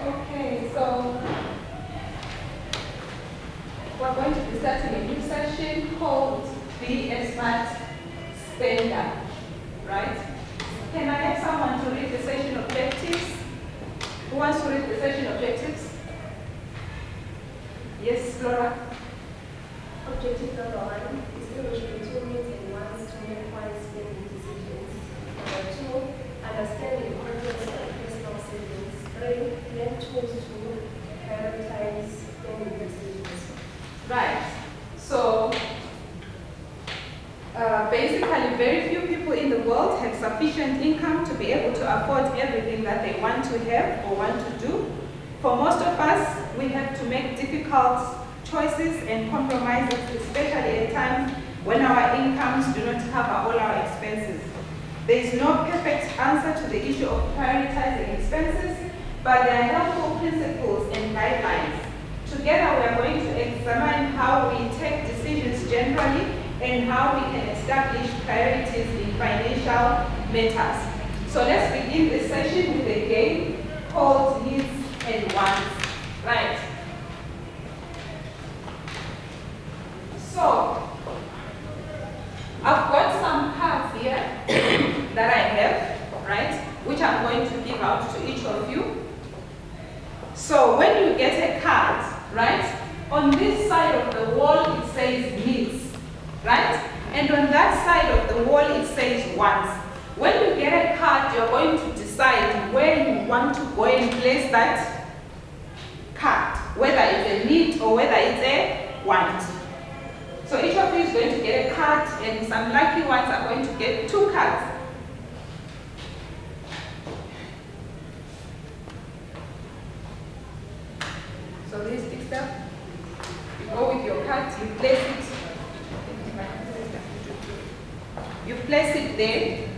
Okay, so we're going to be starting a new session called Be a Smart Spender, right? Can I have someone to read the session objectives? Who wants to read the session objectives? Yes, Flora? Objective number 1 is to make between needs and wants to make wise spending decisions. Number 2, understand the importance of personal savings. 3, learn tools to prioritize spending decisions. Right. So, basically, very few people in the world have sufficient income to be able to afford everything that they want to have or want to do. For most of us, we have to make difficult choices and compromises, especially at times when our incomes do not cover all our expenses. There is no perfect answer to the issue of prioritizing expenses, but there are helpful principles and guidelines. Together, we are going to examine how we take decisions generally and how we can establish priorities in financial matters. So let's begin this session with a game called Needs and Wants. Right. So, I've got some cards here that I have, right, which I'm going to give out to each of you. So when you get a card, right, on this side of the wall it says needs, right, and on that side of the wall it says wants. When you get a card, you're going to decide where you want to go and place that card, whether it's a need or whether it's a want. So each of you is going to get a card, and some lucky ones are going to get 2 cards. So this picks up, you go with your card, you place it. You place it there.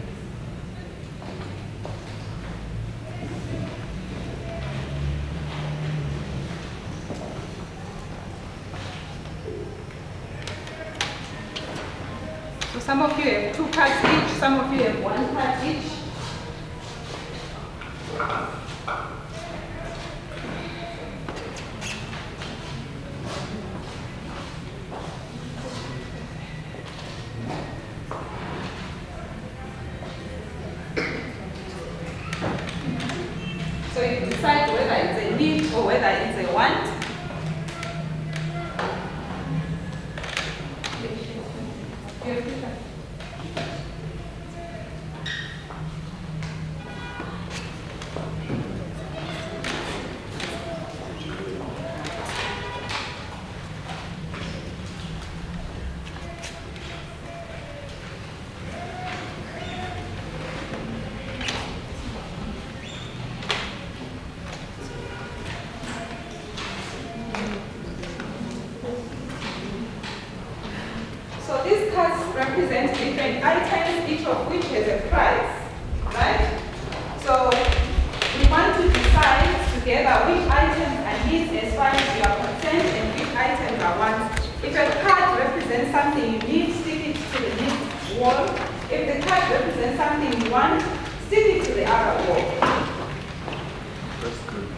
So some of you have 2 cards each, some of you have 1 card each. So you decide whether it's a need or whether it's a want. So these cards represent different items, each of which has a price, right? So we want to decide together which items are needs as far as you are concerned and which items are wants. If a card represents something you need, stick it to the needs wall. If the card represents something you want, stick it to the other wall. That's good.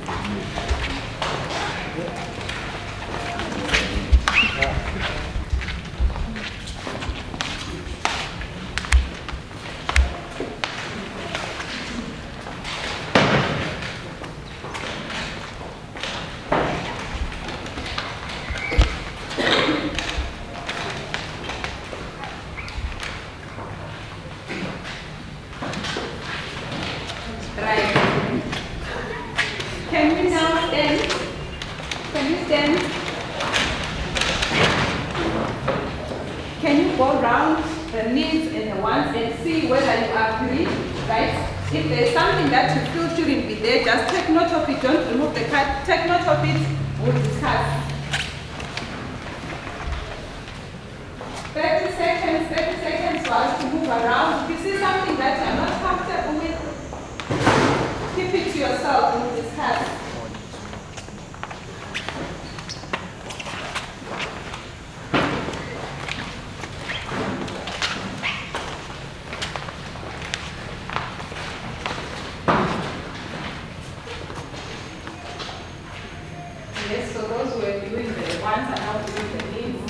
Right. Can we now stand? Can you stand? Can you go around the needs and the wants and see whether you agree, right? If there's something that you feel shouldn't be there, just take note of it. Don't remove the card. Take note of it. We'll discuss. 30 seconds for us to move around. If you see something that you're not comfortable with, keep it to yourself and we'll discuss. Yes, so those who are doing the wants are now doing the needs.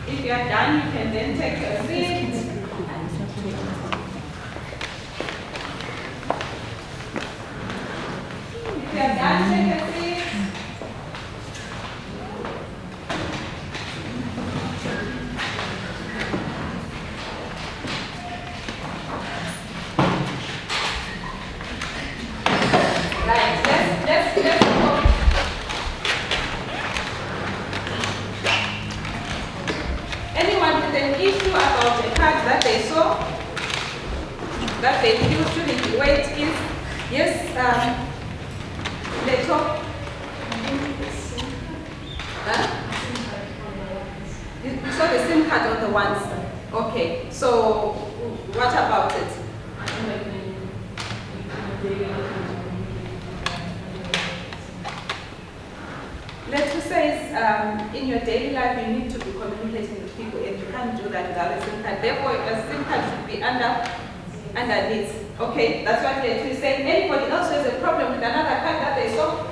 If you are done, you can then take your seat. If you are done, take a seat. Right, let's go. Anyone with an issue about the card that they saw, that they feel shouldn't be where it is? Yes, the top. Huh? You saw the SIM card on the ones. Okay, so what about it? Let's say in your daily life you need to be communicating with people and you can't do that without a SIM card. Therefore, a SIM card should be underneath. Okay, that's what Letu is saying. Anybody else who has a problem with another card that they saw?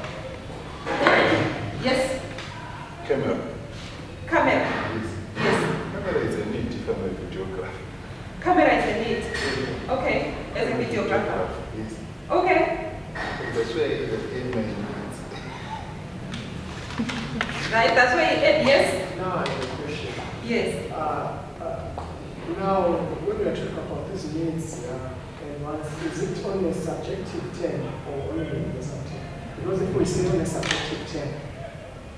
Yes? Camera. Camera. Yes. Camera is a need if I'm a videographer. Camera is a need. Okay, as a videographer. Yes. Okay. That's why the aim Right, that's why yes? Now I have a question. Yes. Now, when we are talking about these needs and wants, is it only a subjective term or only a universal term? Because if we say only a subjective term,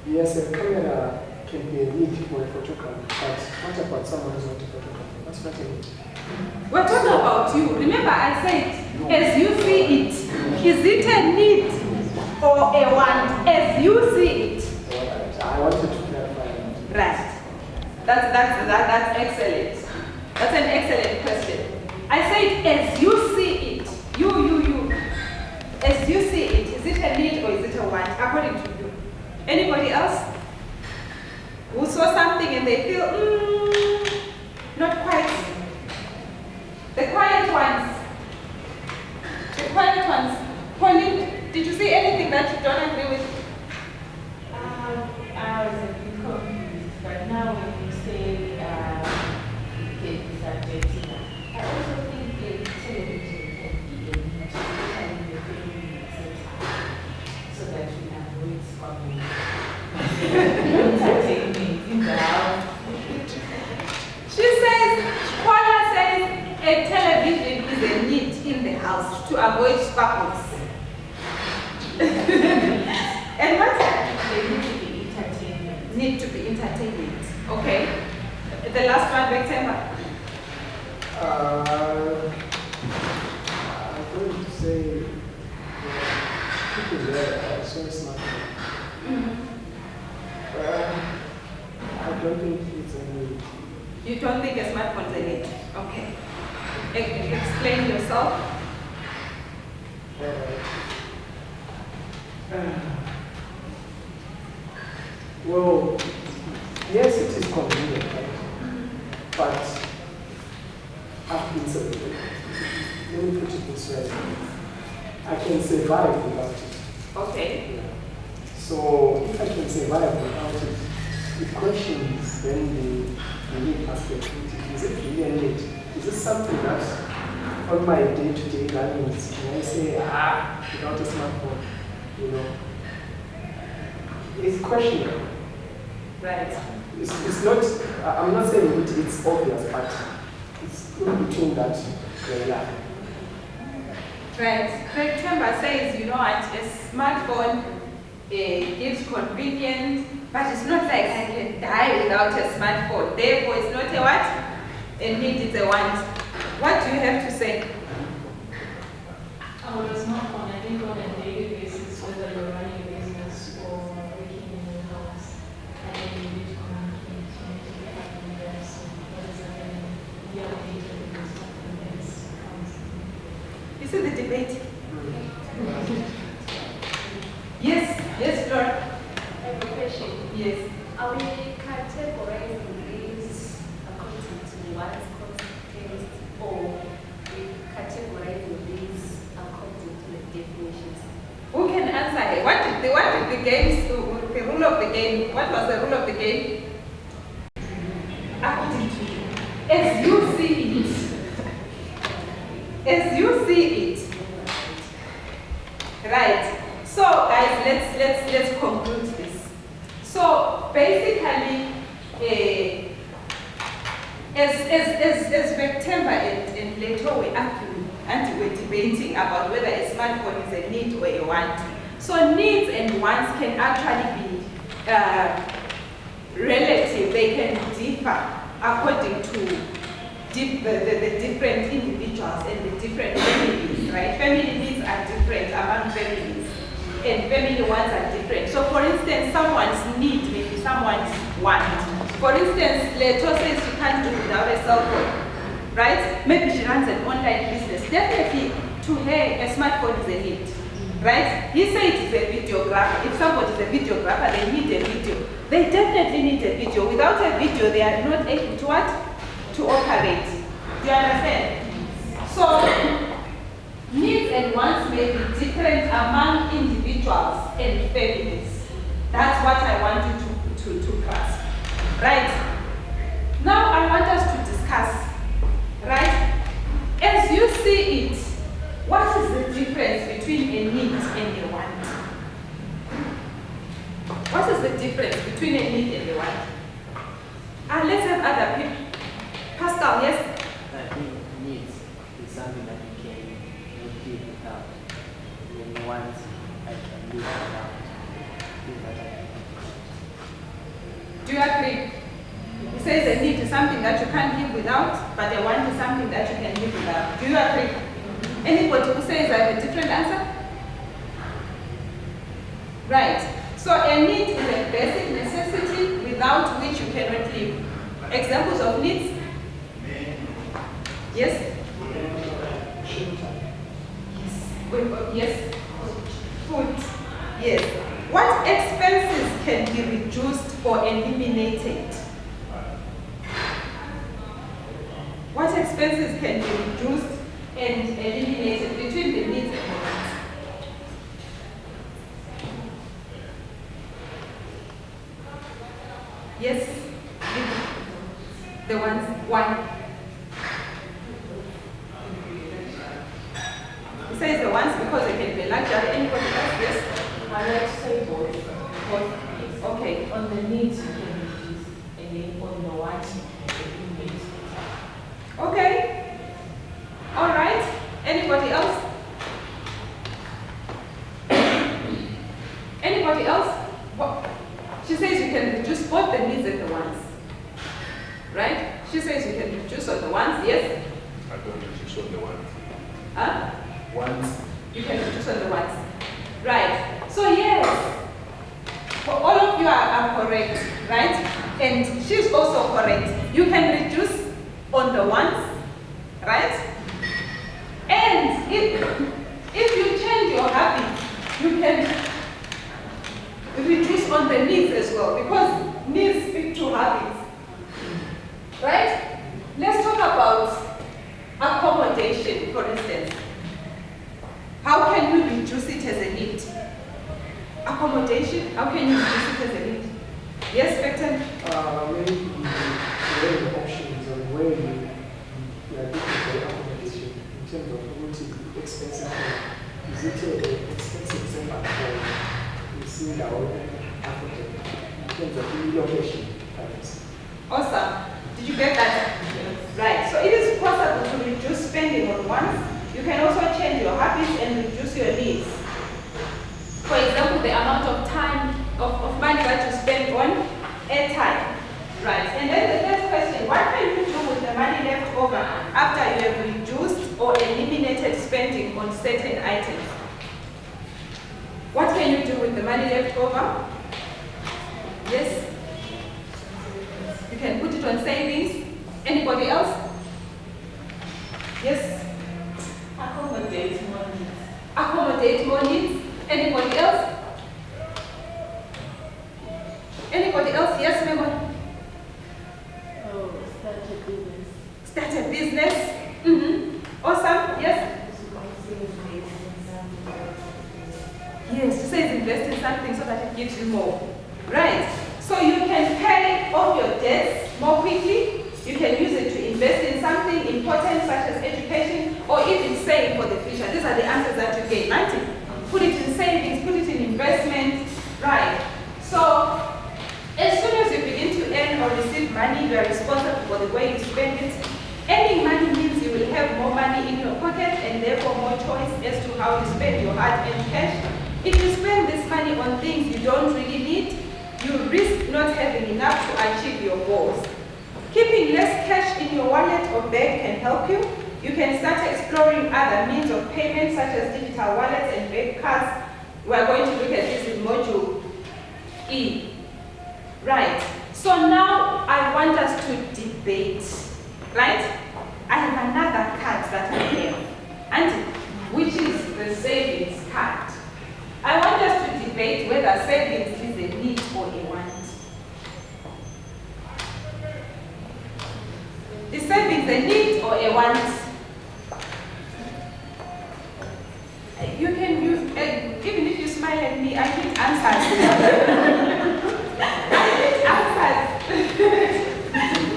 yes, a camera can be a need for a photographer, but what about someone who's not a photographer? What's not a need? We're talking about you. Remember I said, as you see it, is it a need or a want? As you see it. I wanted to clarify that. Right. That's excellent. That's an excellent question. I said, as you see it, you. As you see it, is it a need or is it a want? According to you. Anybody else? Who saw something and they feel, not quite. The quiet ones. The quiet ones. Pauline, did you see anything that you don't agree with? I was a bit confused, but now when you say it is subjective, I also think the television can be a need, especially in the family center, so that we avoid squabbling. Entertainment in the house. She says, Paula says a television is a need in the house to avoid sparkles. And what? They need to be entertainment. Need to be entertainment. Okay. The last one, Victor. I'm going to say people there are so smart. I don't think it's a need. You don't think a smartphone is a need? Okay. Explain yourself. Well, yes, it is convenient, right? But I've been saying, let me put it this way, I can survive without it. Okay. So if I can survive without it, the question is then the need aspect. Is it really a need? Is this something that on my day-to-day runnings, can I say, without a smartphone, you know? It's questionable. Right. It's not, I'm not saying it's obvious, but it's in between that line. Right. Craig Temba says, you know what, a smartphone gives convenience, but it's not like I can die without a smartphone. Therefore, it's not a what? A need, it's a want. What do you have to say? Well, it's not on, I think on a daily basis, whether you're running a business or working in your house, and then you need to communicate, you need to be having this, what is happening, the other data, and something else comes. You see the debate? Yes, Lord. I have a question. Yes. Are we categorizing these according to one's context or game, the rule of the game. What was the rule of the game? According to you. As you see it. As you see it. Right. So guys, let's conclude this. So basically, as September and Leto were arguing and we were debating about whether a smartphone is a need or a want. So needs and wants can actually be relative. They can differ according to the different individuals and the different families, right? Family needs are different among families, and family wants are different. So for instance, someone's need may be someone's want. For instance, Leto says she can't do without a cell phone, right? Maybe she runs an online business. Definitely, to her, a smartphone is a need, right? He said it's a videographer. If somebody is a videographer, they need a video. They definitely need a video. Without a video, they are not able to what? To operate. Do you understand? So, needs and wants may be different among individuals and families. That's what I want you to grasp. Right? Now I want us to discuss, right? As you see it, what is the difference between a need and a want? What is the difference between a need and a want? And let's have other people. Pascal, yes? I think needs is something that you can not live without. When wants, I can live without. Do you agree? He says a need is something that you can't live without, but a want is something that you can live without. Do you agree? Anybody who says I have a different answer? Right. So a need is a basic necessity without which you cannot live. Examples of needs? Yes? Yes. Food. Yes. What expenses can be reduced or eliminated? What expenses can be reduced and eliminated between the needs and the wants? Yes? The ones, why? He says the ones because they can be luxury. Anybody else? Yes? I like to say both. Both, yes. Okay. On the needs you can reduce, and then on the wants you can eliminate. Okay. All right. Anybody else? Anybody else? What? She says you can reduce both the needs and the wants. Right? She says you can reduce on the wants, yes? I don't reduce on the ones. Huh? Ones. You can reduce on the wants. Right. So yes, for all of you are correct, right? And she's also correct. You can reduce on the wants, right? And if you change your habits, you can reduce on the needs as well, because needs speak to habits. Right? Let's talk about accommodation, for instance. How can you reduce it as a need? Accommodation, how can you reduce it as a need? Yes, Becton? Maybe the options or the way you are looking for accommodation in terms of what is expensive. Is it an expensive center for you see the whole Africa in terms of relocation? Awesome. Did you get that? Yes. Right. So it is possible to reduce spending on wants. You can also change your habits and reduce your needs. For example, the amount of time, of money that you spend on airtime. Right. And then the next question, what can you do with the money left over after you have reduced or eliminated spending on certain items? What can you do with the money left over? Yes? You can put it on savings. Anybody else? Yes? Accommodate more needs. Accommodate more needs. Anybody else? Anybody else? Yes, Memo? Oh, start a business. Start a business. Awesome. Yes? Yes, to say invest in something so that it gives you more. Right? So you can pay off your debts more quickly. You can use it to invest in something important such as education or even save for the future. These are the answers that you get, right? Put it in savings, put it in investment, right? So as soon as you begin to earn or receive money, you are responsible for the way you spend it. Earning money means you will have more money in your pocket and therefore more choice as to how you spend your hard-earned cash. If you spend this money on things you don't really need, you risk not having enough to achieve your goals. Keeping less cash in your wallet or bag can help you. You can start exploring other means of payment such as digital wallets and bank cards. We are going to look at this in module E. Right, so now I want us to debate, right? I have another card that I have, and which is the savings card. I want us to debate whether savings is a need or a want. Is savings a need or a want? You can use, even if you smile at me, I need answers. I need answers.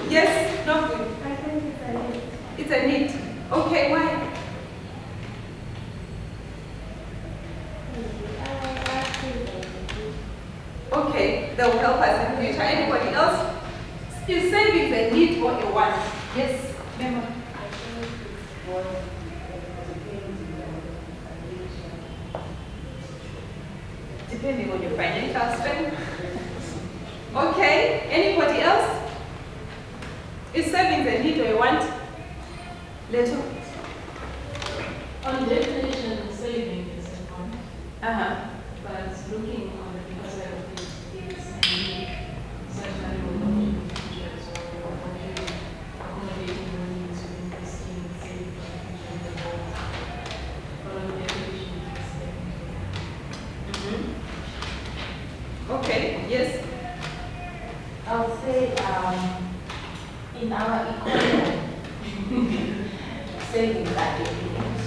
Yes, no good. I think it's a need. It's a need. Okay, why? Okay, that will help us in the future. Anybody else? Is savings a need or a want? Yes, Memo. Depending on your financial strength. Okay, anybody else? Is savings a need or a want? Little. On definition, saving is a want, But looking on the other side of it, it's a need, such that you will not be futures or accommodating your needs to investing, saving for the future in the world. But on definition, it's saving. Okay, yes. I would say in our economy, savings are important.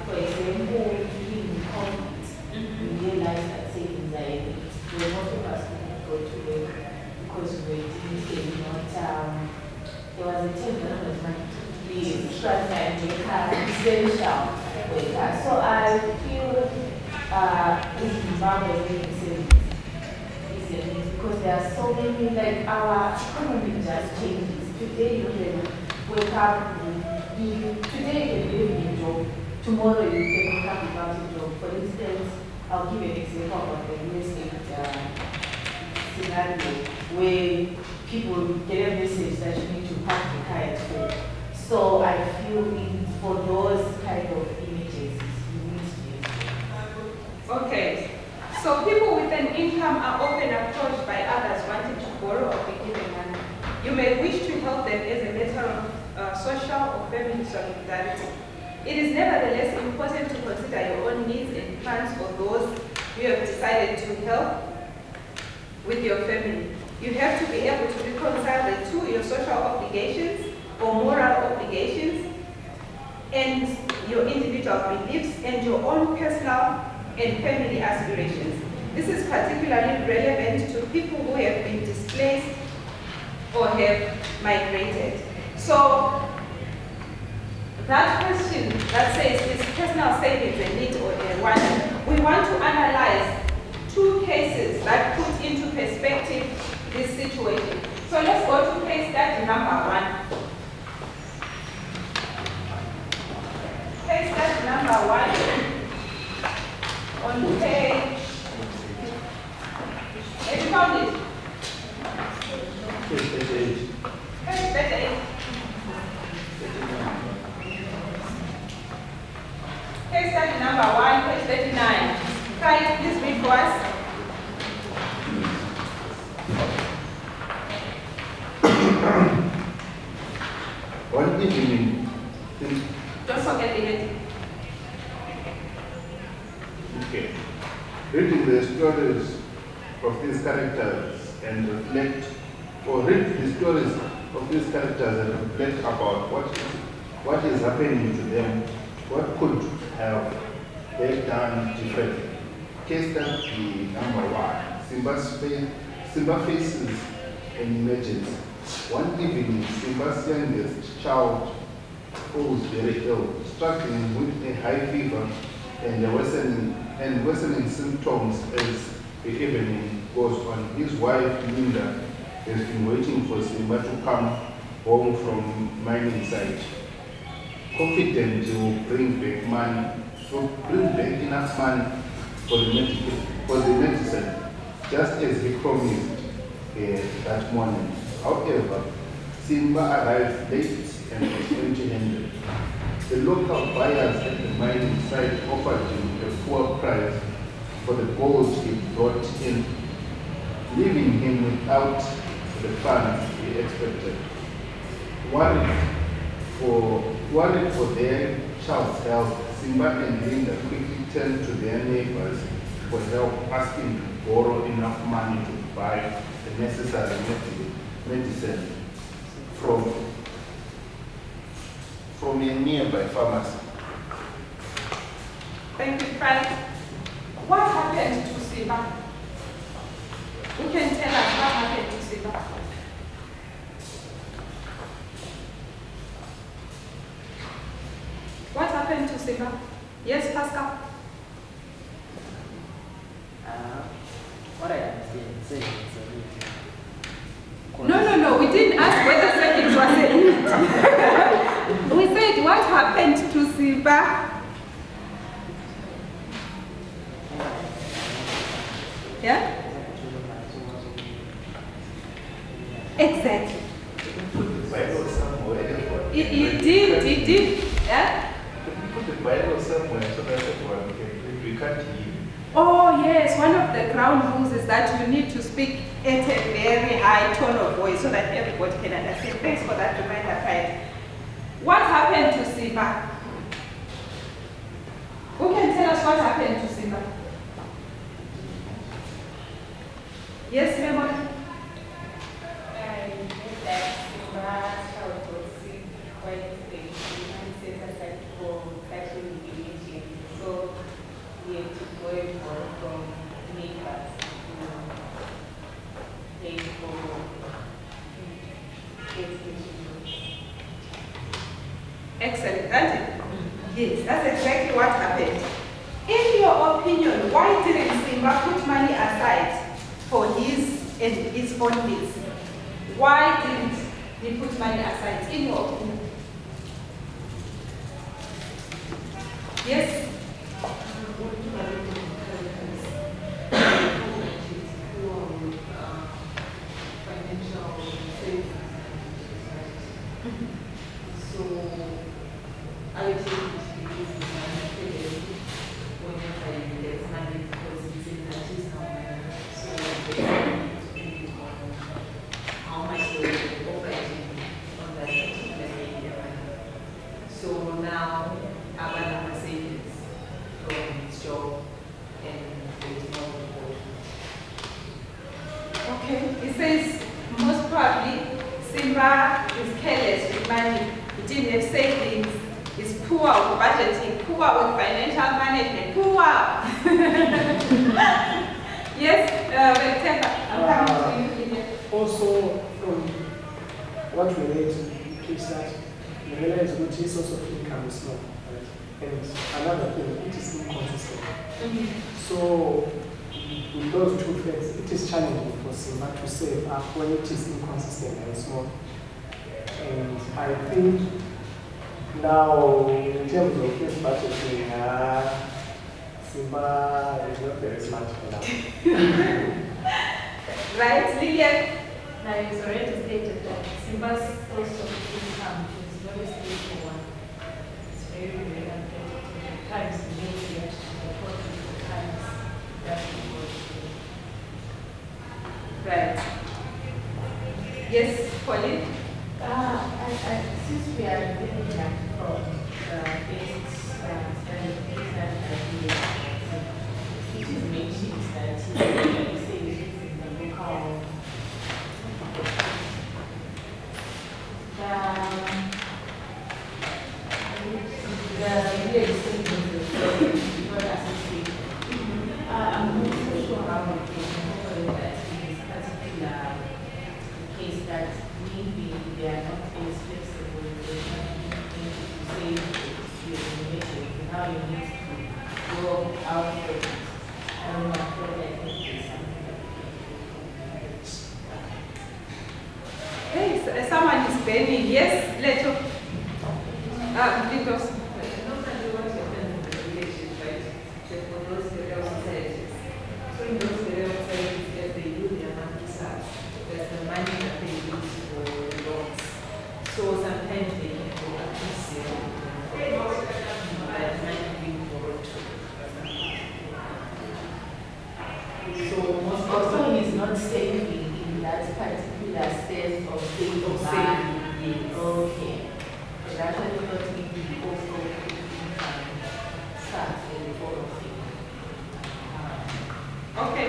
For example, during COVID, we realized that savings are important. Most of us couldn't go to work because we didn't not. There was a term that was the essential worker. So I feel in Zimbabwe savings because there are so many, like our economy just changes. Today you can wake up, today you can live in a job, tomorrow you can wake up without a job. For instance, I'll give an example of the real estate scenario where people get a message that you need to park the car at home. So I feel for those kind of images, you need to. Okay. So people with an income are often approached by others wanting to borrow or be given money. You may wish to help them as a matter of social or family solidarity. It is nevertheless important to consider your own needs and plans for those you have decided to help with your family. You have to be able to reconcile the two, your social obligations or moral obligations and your individual beliefs and your own personal and family aspirations. This is particularly relevant to people who have been displaced or have migrated. So that question that says, is personal savings a need or a want? We want to analyze two cases that put into perspective this situation. So let's go to case study number 1. Case study number 1 on page. Have you found it? Page 38. Case study number 1, page 39. Kai, please read for us. One evening, Don't forget the heading. okay, reading the stories of these characters and reflect, or read the stories of these characters and reflect about what is happening to them, what could have they done differently. case study number 1, Simba faces an emergency. One evening, Simba's youngest child falls very ill, struggling with a high fever and worsening symptoms as the evening goes on. His wife, Linda, has been waiting for Simba to come home from mining site, confident he will bring back enough money for the medicine, just as he promised that morning. However, Simba arrived late and was empty-handed. The local buyers at the mining site offered him a poor price for the gold he brought in, leaving him without the funds he expected. Worried for their child's health, Simba and Linda quickly turned to their neighbors for help, asking to borrow enough money to buy the necessary medicine from a nearby pharmacy. Thank you, Frank. What happened to Simba? Who can tell us what happened to Simba? What happened to Simba? Yes, Pascal? What I understand, say it's No. We didn't ask whether seconds was a need. We said what happened to Simba? Yeah? Exactly. Put the Bible somewhere. It did. Yeah? Put the Bible somewhere so that everyone we can't hear. Oh yes, one of the ground rules is that you need to speak at a very high tone of voice so that everybody can understand. Thanks for that reminder, Frank. What happened to Simba? Who can tell us what happened to Simba? Yes, Memory? Excellent, Auntie. Yes, that's exactly what happened. In your opinion, why didn't Simba put money aside for his and his own needs? Why didn't he put money aside, in your opinion? Yes? Okay, it says most probably Simba is careless with money. He didn't have savings. He's poor with budgeting, poor with financial management, poor. Yes, Recteka, I'm coming to you. Lydia. Also, from what we read is that the reliability source of income is low. Right? And another thing, it is inconsistent. So, with those two things, it is challenging for Simba to save up when it is inconsistent and small. And I think now, in terms of this budgeting, Simba is not very smart for now. Right, Lillian? Now, it's already stated that Simba's source of income is very stable one. It's very, very unpredictable. At times, he may get the profit, at times, that he was Right. Yes, Pauline? Since we are living that from basics and things that it is mentioned that he stays in the local the real estate business, not associated. I'm Because Normally what happens in the village is right, that for those burial societies, so in those burial societies, as they do their monthly SARS, there's the money that they use for the loans. So sometimes they can go up to zero, that money being borrowed to. So most person is not saving in that particular state of state of saving. Yes. Okay. And actually not even also start in the form of thing. okay,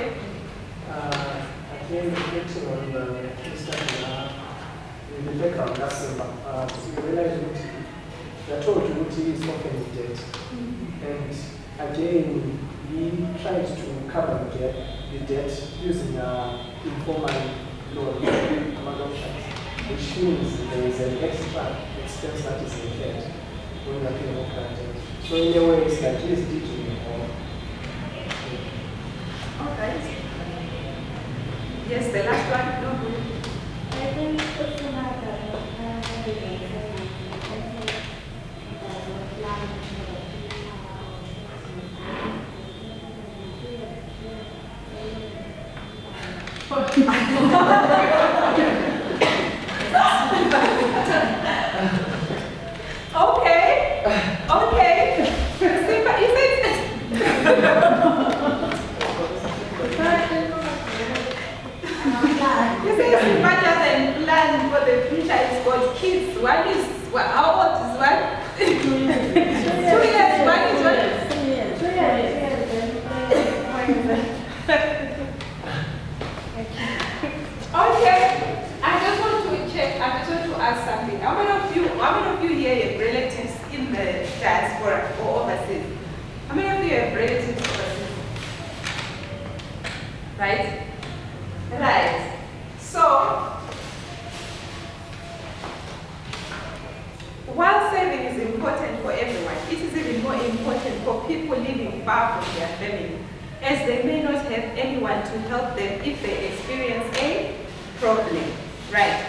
Again, reflecting on the case study, in the background, that's you realize that the told duty is often in debt. And again, he tried to cover the debt using informal loan among options, which means there is an extra expense that is incurred when you are paying off that debt. So in a way, it's like he's teaching you all. alright. Yes, the last one, no. I think it's another Okay, okay. Simba, is it? You say Simba doesn't plan for the future. It's got kids. One is, how old is one? 2 years. One is what? 2 years. 2 years. Okay. I just want to check. I just want to ask something. How many of you here have relatives in the diaspora or overseas? How many of you have relatives overseas? Right? Right. So, while saving is important for everyone, it is even more important for people living far from their family, as they may not have anyone to help them if they experience a problem. Right?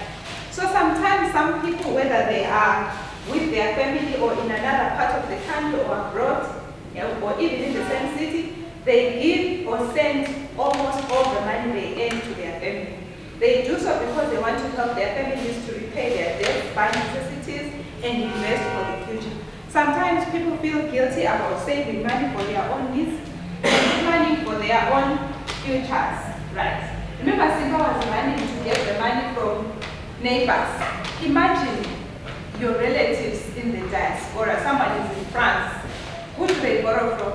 So sometimes some people, whether they are with their family or in another part of the country or abroad, or even in the same city, they give or send almost all the money they earn to their family. They do so because they want to help their families to repay their debts, buy necessities, and invest for the future. Sometimes people feel guilty about saving money for their own needs and planning for their own futures. Right? Remember, Simba was running to get the money from neighbors. Imagine your relatives in the diaspora. Someone is in France. Who do they borrow from?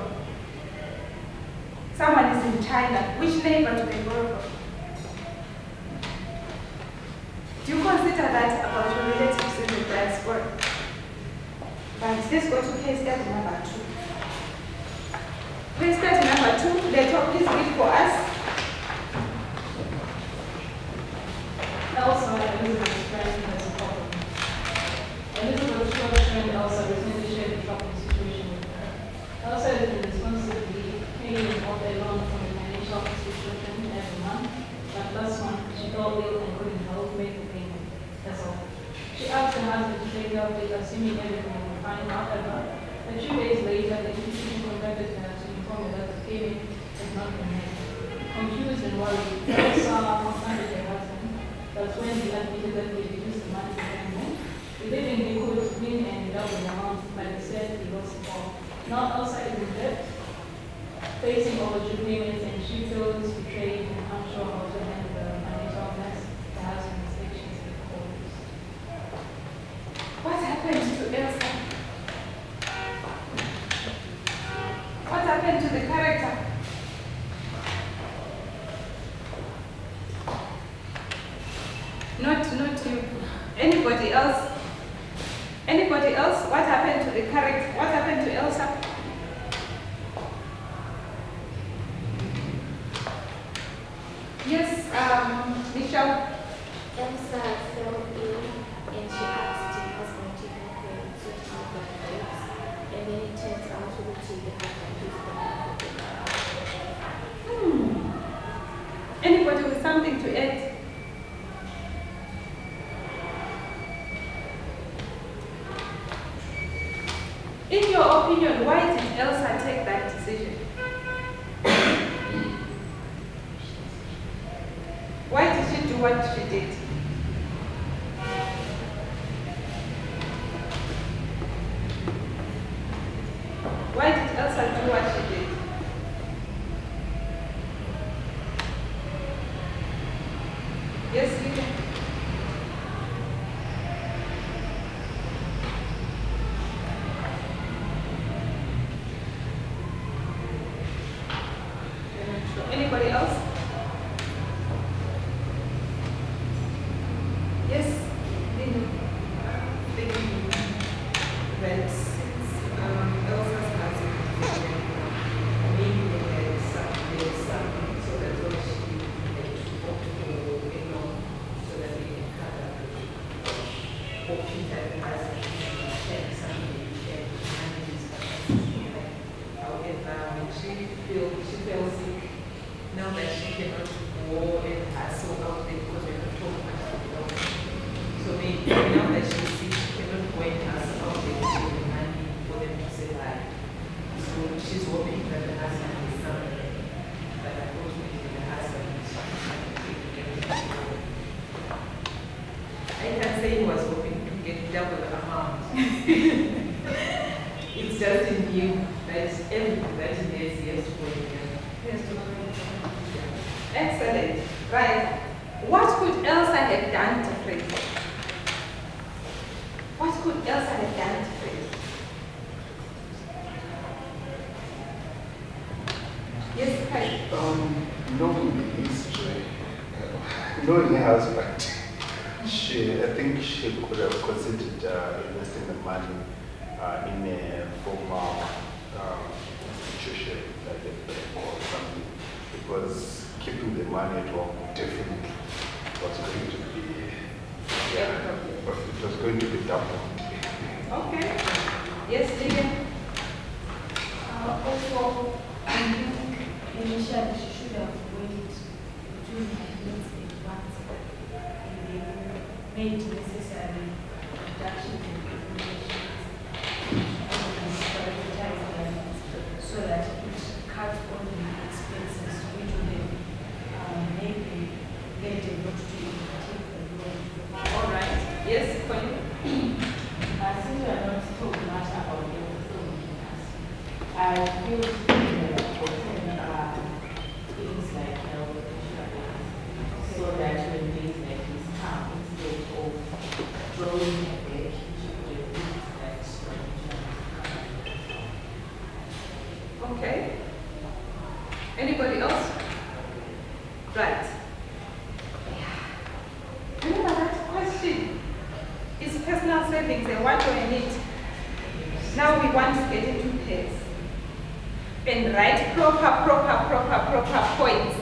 Someone is in China. Which neighbor do they borrow from? Do you consider that about your relatives in the diaspora? But let's go to case study number 2. Case study number 2, Leto, please read for us. Elsa, Elizabeth's friend, has a problem. Elizabeth's close friend Elsa recently shared a troubling situation with her. Elsa has been responsibly paying off a loan from a financial institution every month, but last month she fell ill and couldn't help make the payment. That's all. She asked her husband to take care of it, assuming everything would be fine. However, a few days later, the institution contacted her to inform her that the payment had not been made. Confused and worried, Elsa confronted her husband. That's when he admitted that they reduced the money payment. Believing he could win and double the amount, but instead he lost it all. Now Elsa is in debt, facing overdue payments, and she feels betrayed and unsure how to handle the financial mess the husband is facing before. What happened to Elsa? What happened to the character? Not you. Anybody else? Anybody else? What happened to the character? What happened to Elsa? Yes, Michelle. Elsa fell ill and she asked her husband to help her sort out the debts. And then it turns out to be the husband who's the one. Anybody with something to add? opinion, why did Elsa take that decision? Why did she do what she did? Why did Elsa do what she did? Yes, you can. Anybody else? Yes, Lynn. Thinking that since Elsa's husband, maybe there's some so that's what she had to opt for, so that they can cut out or Peter has to check something and manage his capacity. However, when she fell sick, now that she cannot go and hustle out there because we're not talking much about the doctor. So maybe now that she's sick, she cannot go and hustle out there to get the money for them to survive. So she's hoping that the husband is somewhere, but unfortunately the husband is I can say he was hoping to get double the amount. It's just in him that everything that he has to go in. He has to go in. Excellent. Right. What could Elsa have done differently? What could Elsa have done differently? Yes, Kai. Knowing the history, knowing her husband, I think she could have considered investing the money in a formal institution like a bank or something, because keeping the money at home definitely was going to be, it was going to be double. Okay. Yes, Lilian. Also, I think initially she should have waited between the needs and wants and then made necessary reductions in information so that it cuts on the expenses which would then maybe get a lot to take the loan. All right. Yes, Connie. Since we are not talking much about everything, I feel things like health insurance, so that when things like this come, instead of drawing a back, she could have used that insurance. Okay. Anybody else? Right. Remember that question. Is personal savings a want or a need? Now we want to get into pairs and write proper points.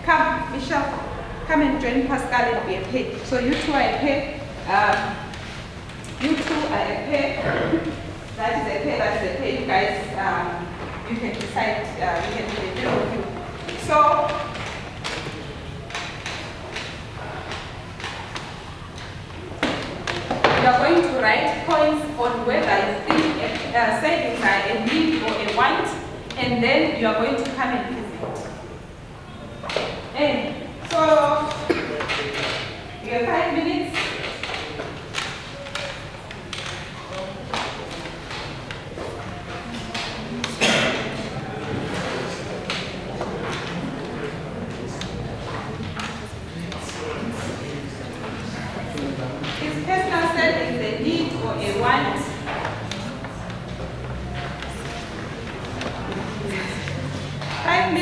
Come, Michelle, come and join Pascal and be a pair. So you two are a pair. You two are a pair. That is a pair, that is a pair. You guys, you can decide, you can do a of you. So, you are going to write points on whether you think savings are a need or a want, and then you are going to come and visit. And so, you have 5 minutes. Is personal savings a need or a want? Five minutes.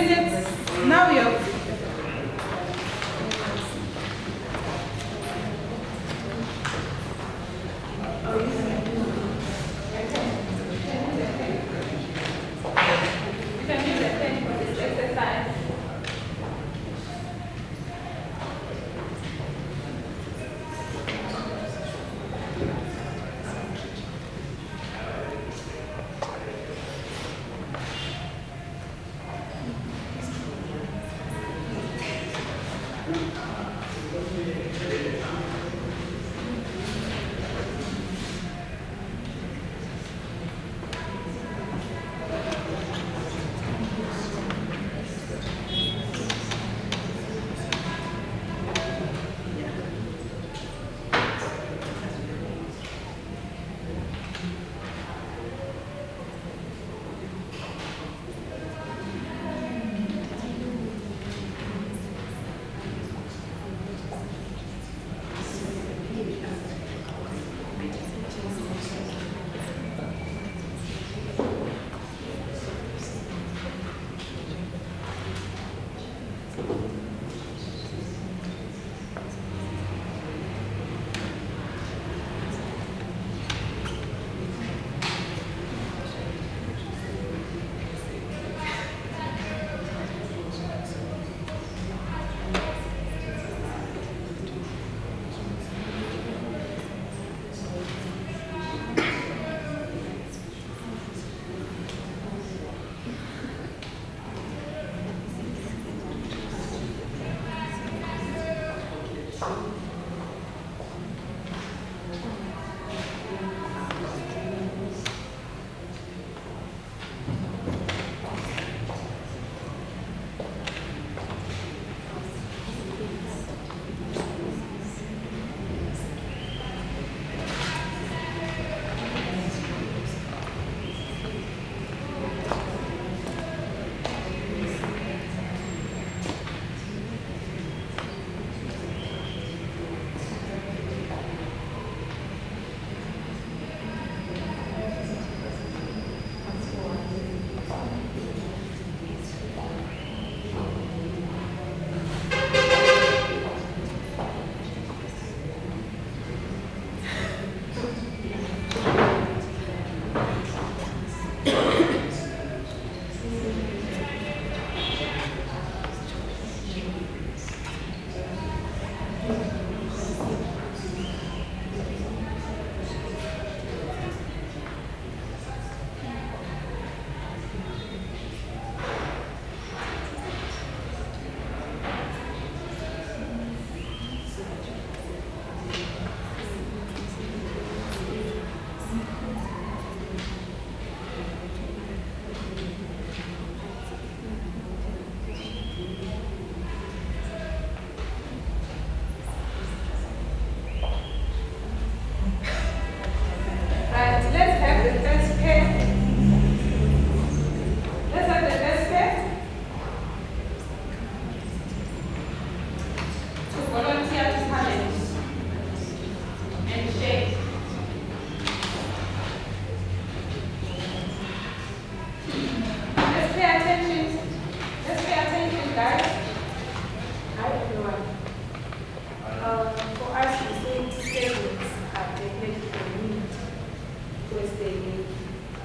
first aid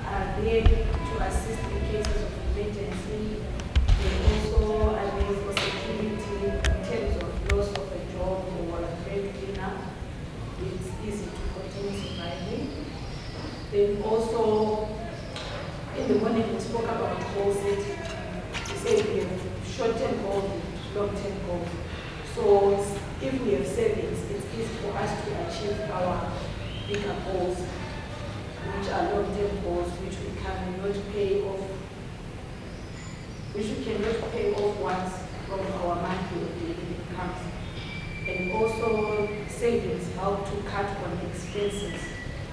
are there to assist in cases of emergency. They also are there for security in terms of loss of a job or a breadwinner. It's easy to continue surviving. Then also, in the morning we spoke about goal setting. We said we have short-term goals and long-term goals. So if we have savings, it's easy for us to achieve our bigger goals, which are long-term goals, which we cannot pay off, once from our monthly or daily incomes. And also savings help to cut on expenses,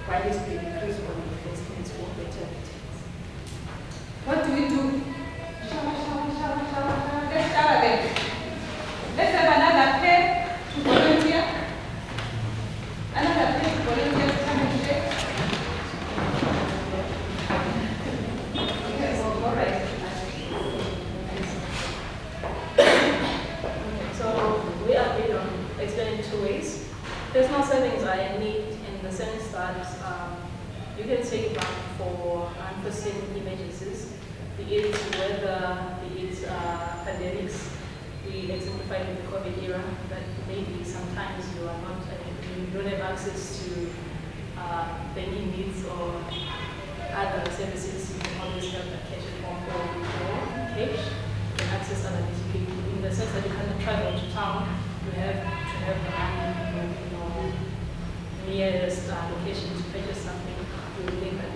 while it's to increase on investments for better returns. What do we do? Let's shower again. Let's have another pair to volunteer. Another pair to volunteer to come and share. Okay, so all right. So we are big on explaining two ways. Personal savings are a need in the sense that you can save money for unforeseen emergencies, be it weather, be it pandemics. We exemplified in the COVID era that maybe sometimes you don't have access to banking needs or other services. You can always have a cash at home or cash. You can access other people in the sense that you cannot travel to town. You have to have the money, nearest location to purchase something. You will think that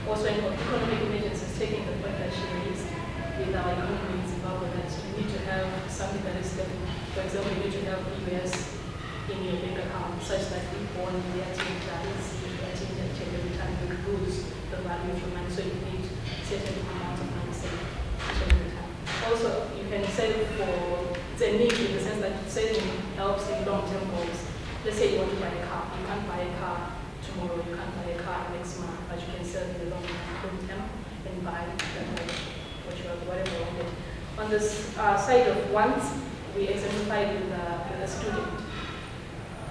also in economic emergencies, taking the point that she raised with our economy in Zimbabwe, that you need to have something that is stable. For example, you need to have US in your bank account such that if one year change every time you lose the value of your money, so you need certain amount of money saved every time. Also, you can save for, it's a need in the sense that saving helps in long-term goals. Let's say you want to buy a car. You can't buy a car tomorrow, you can't buy a car next month, but you can save in the long term and buy whatever you wanted. On this side of wants, we exemplified with a student.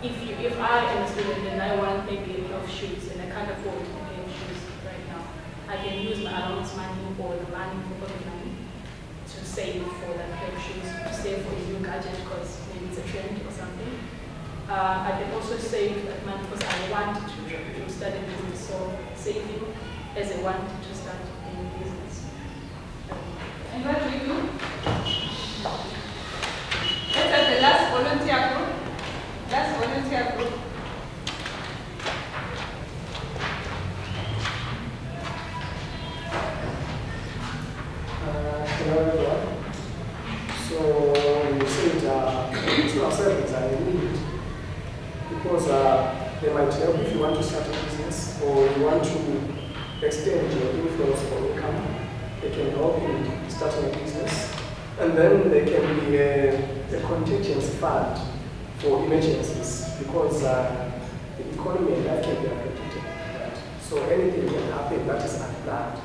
If I am a student and I want maybe a pair of shoes and I can't afford a pair of shoes right now, I can use my allowance money or the money for pocket money to save for that pair of shoes, to save for a new gadget because maybe it's a trend or something. I can also save that money because I want to start a business. So saving as a want to start a new business. And what do we do? Let's have the last volunteer group. Last volunteer group. Hello everyone. So we said personal savings are a need because they might help if you want to start a business or you want to extend your influence or income. They can help in starting a business. And then there can be a contingency fund for emergencies because the economy and life can be unpredictable. Right? So anything can happen that is unplanned.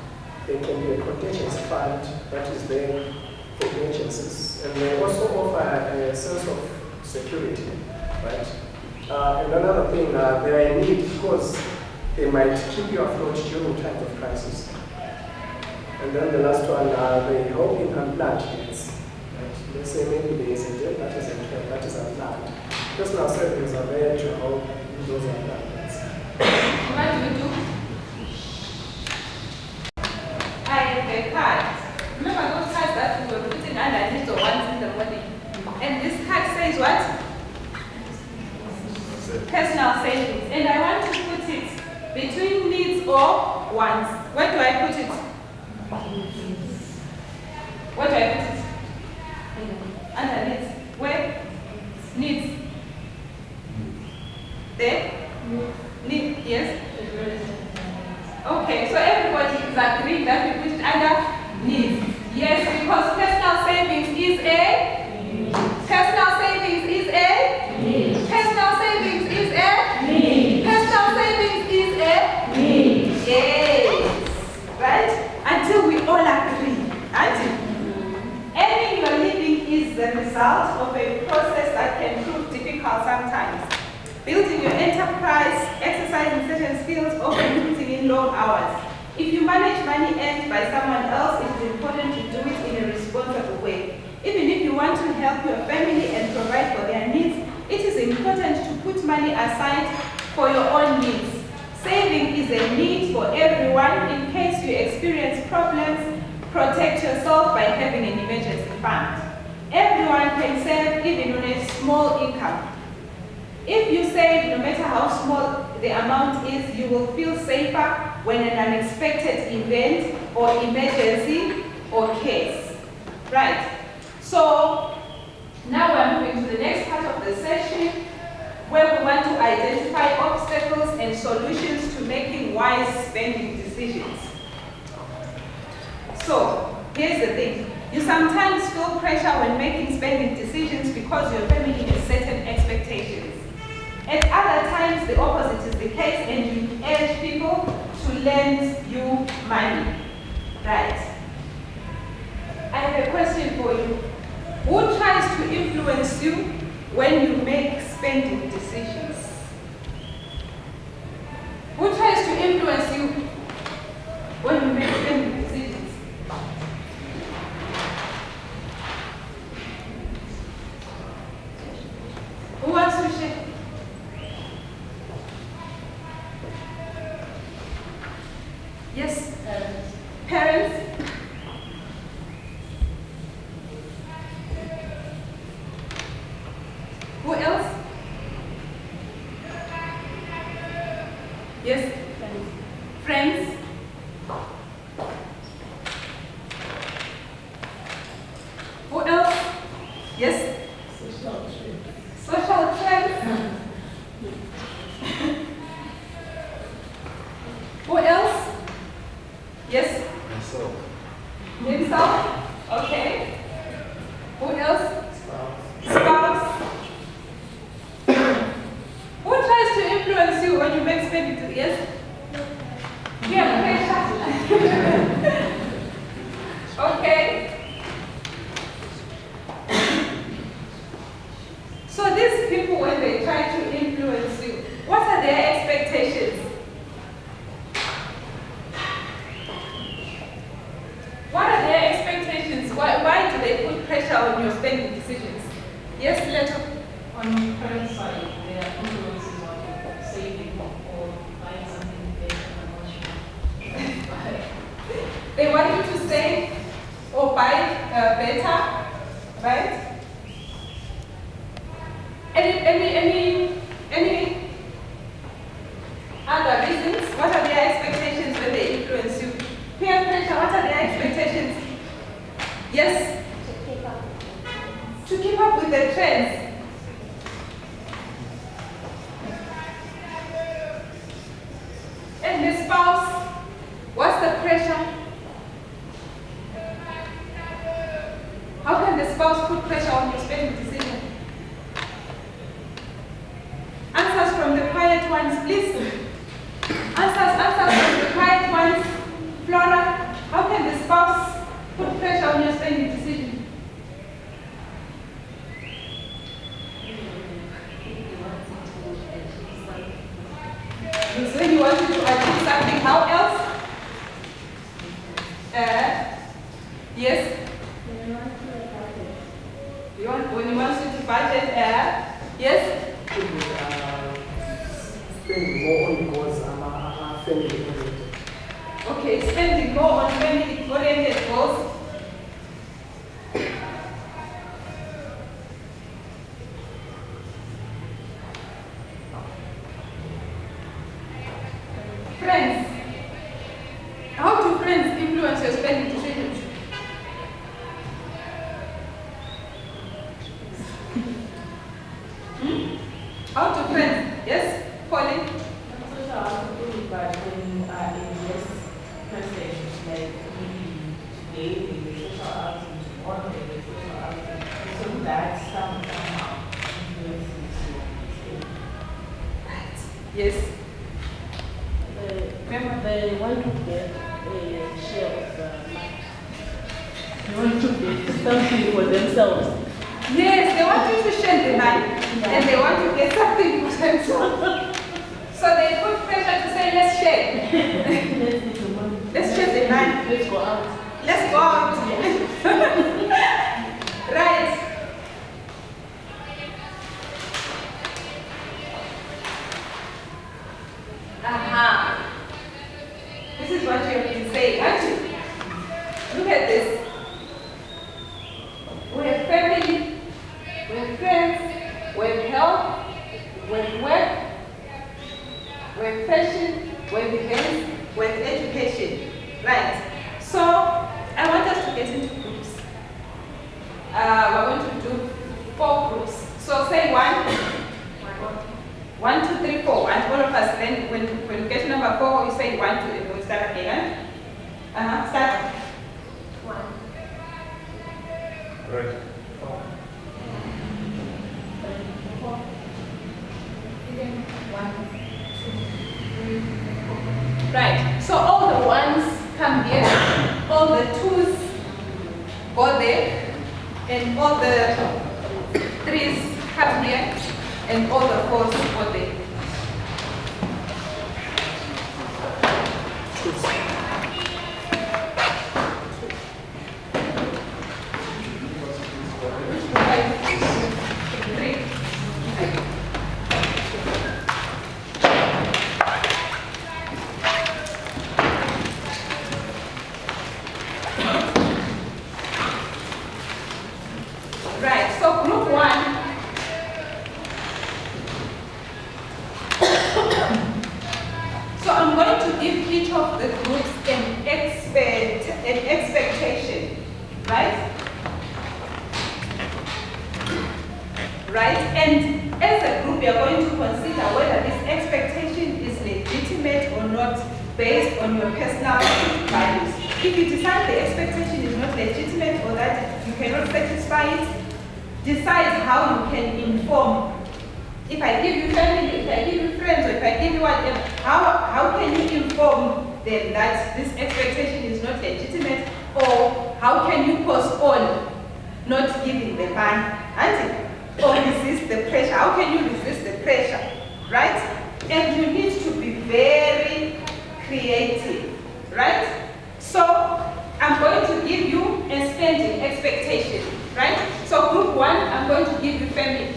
There can be a contingency fund that is there for emergencies. And they also offer a sense of security. Right? And another thing, they are in need because they might keep you afloat during times of crisis. And then the last one, they help in unplanned needs. Right? Let's say maybe there is a debt that is unplanned. Personal savings are there to help in those unplanned needs. What do we do? I have a card. Remember those cards that we were putting underneath the ones in the morning? And this card says what? Personal savings. And I want to put it between needs or wants. Where do I put it? Where do I put it? Underneath. Where? Needs. There? Need. Yes? Okay, so everybody is agreeing that we put it under needs. Yes, because personal savings is a personal savings is a personal savings is a personal savings is a yes. Right? Until we all agree. Earning your living is the result of a process that can prove difficult sometimes. Building your enterprise, exercising certain skills, often putting in long hours. If you manage money earned by someone else, it is important to do it in a responsible way. Even if you want to help your family and provide for their needs, it is important to put money aside for your own needs. Saving is a need for everyone. In case you experience problems, protect yourself by having an emergency fund. Everyone can save even on a small income. If you save, no matter how small the amount is, you will feel safer when an unexpected event or emergency occurs. Right. So now we're moving to the next part of the session, where we want to identify obstacles and solutions to making wise spending decisions. So here's the thing. You sometimes feel pressure when making spending decisions because your family has certain expectations. At other times, the opposite is the case, and you urge people to lend you money. Right. I have a question for you. Who tries to influence you when you make spending decisions? Who tries to influence you when you make spending decisions? Who wants to share? Yes? Parents? Who else? Yes? Friends? Who else? Yes? Social trends? Who else? Yes? Myself. Himself? Okay. Who else? Spouse? Who tries to influence you when you make spending decisions? Yes? Yeah, okay. So these people, when they try to influence you, what are their expectations? What are their expectations? Why do they put pressure on your spending decisions? Yes, Leto? On the parent side, there are influences on saving or buying something based on emotion. They want you to save or buy better, right? Any other reasons? What are their expectations when they influence you? Peer pressure, what are their expectations? Yes? To keep up with the trends. And the spouse, what's the pressure? How can the spouse put pressure on your spending decision? Answers from the quiet ones, please. Answers from the quiet ones. Flora, how can the spouse put pressure on your spending decision? So you want to achieve something, how else? Yes? When you want you to budget, yes? Spending more on goals are family oriented. Okay, spending more on family-oriented goals. Friends. How do friends influence your spending decisions? How do friends? Yes, Pauline? Social output, but when you are in this person, like maybe today, maybe social output, tomorrow, maybe social output, so that somehow influences your Yes. They want to get a share of the market. They want to get something for themselves. Yes, they want you to share the money and they want to get something for themselves. So they put pressure to say, let's share. Let's go out. Let's go out. Right. Aha. This is what you have been saying, aren't you? Look at this. We have family, we have friends, we have health, we have work, we have fashion, we have events, we have education. Right. So I want us to get into groups. We're going to do 4 groups. So say 1, 2, 3, 4. And all of us then when we get to number 4, you say 1, 2, and we start again. Start. 1. Right. Right. So all the 1s come here, all the 2s go there, and all the 3s come here, and all the 4s go there. Right, so group 1. So I'm going to give each of the groups an expectation, right? Right, and as a group, we are going to consider whether this expectation is legitimate or not based on your personal values. If you decide the expectation is not legitimate or that you cannot satisfy it, decide how you can inform. If I give you family, if I give you friends, or if I give you whatever, how can you inform them that this expectation is not legitimate, or how can you postpone not giving the ban, or resist the pressure? How can you resist the pressure, right? And you need to be very creative, right? So I'm going to give you a spending expectation, right? So group 1, I'm going to give you family,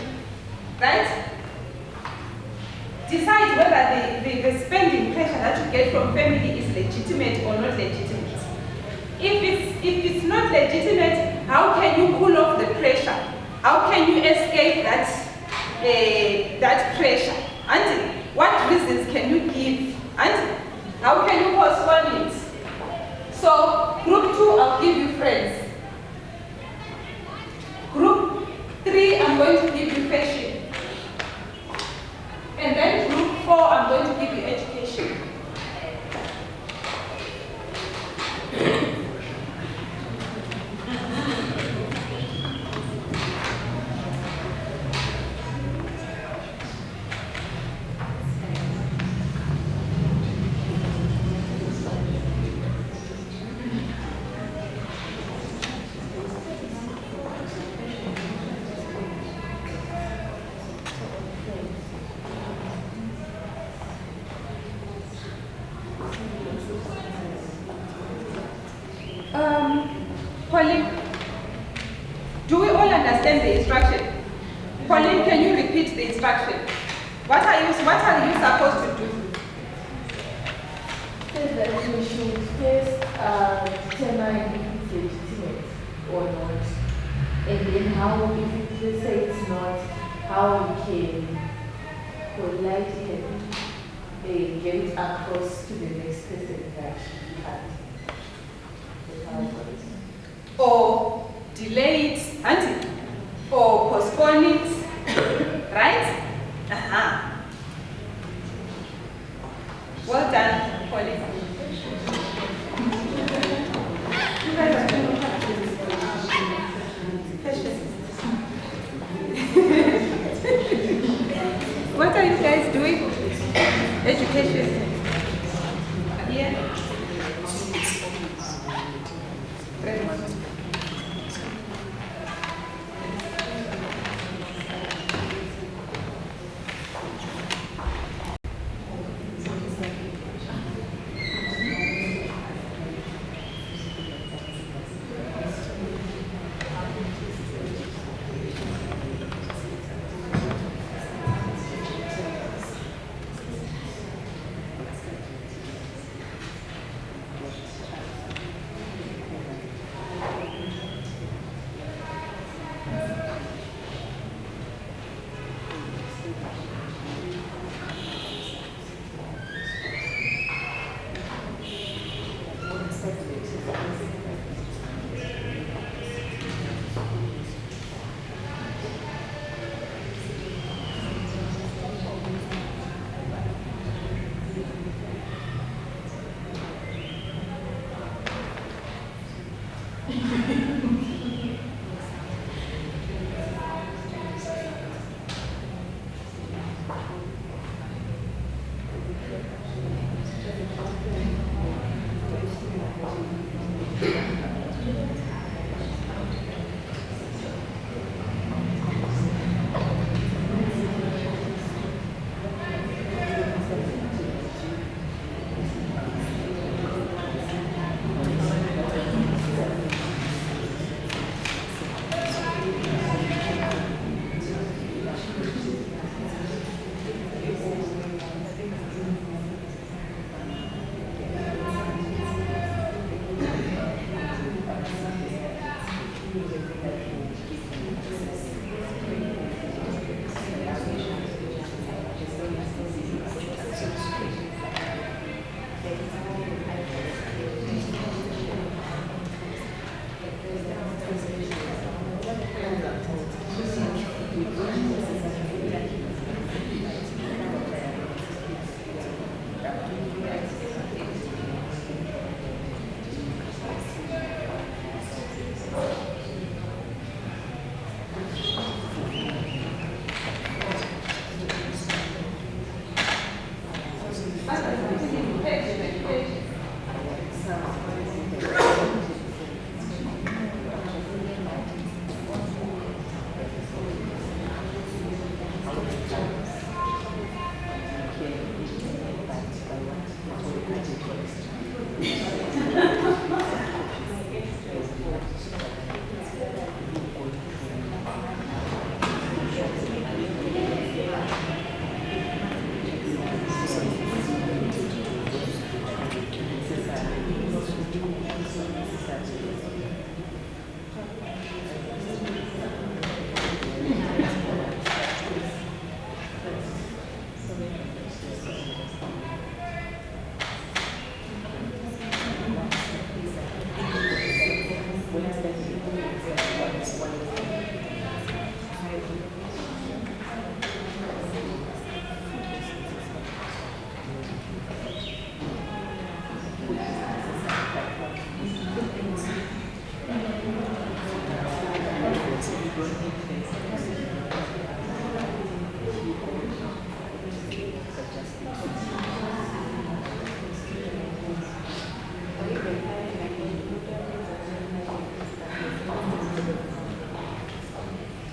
right? Decide whether the spending pressure that you get from family is legitimate or not legitimate. If it's not legitimate, how can you cool off the pressure? How can you escape that pressure? And what reasons can you give? And how can you postpone it? So group 2, I'll give you friends. Group 3, I'm going to give you fashion. And then group 4, I'm going to give you education. Pauline, do we all understand the instruction? Pauline, can you repeat the instruction? What are you supposed to do? Says that we should first determine if it's legitimate or not. And then how, if let's say it's not, how we can politely get it across to the next person that she had. Or delay it, or postpone it, right? Well done, Pauline. You guys are doing what are you guys doing? Education. Yeah.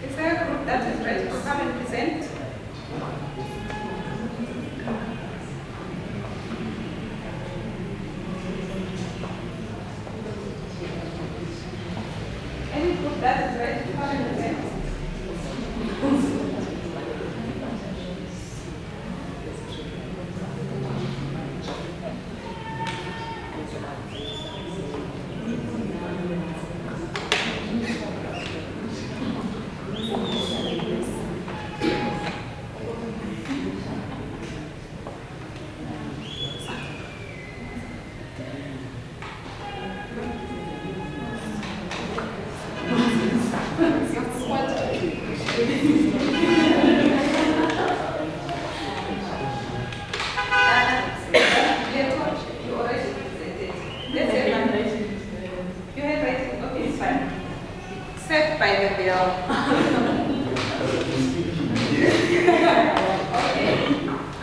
Is there a group that is ready to come and present? Any group that is ready to come and present? You already presented. Let's say you had writing. Okay, it's fine. Set by the bill.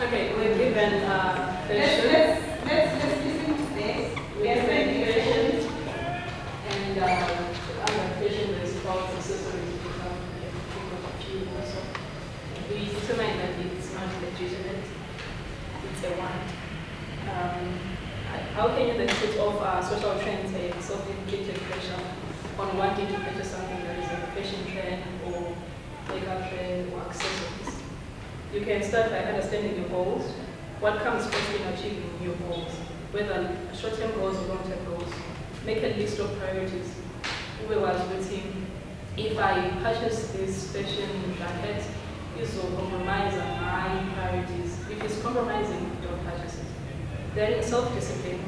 Okay, we're given Let's listen to this. we have regulations and under patient response accessories become a few also. We determine that it's not legitimate, it's a want. How can you then put off social trends and self-inflicted pressure on wanting to purchase something that is a fashion trend or makeup trend or accessories? You can start by understanding your goals. What comes first in achieving your goals? Whether short-term goals or long-term goals. Make a list of priorities. We was with him. If I purchase this fashion jacket, this will compromise on my priorities. If it's compromising, don't purchase it. Then self-discipline.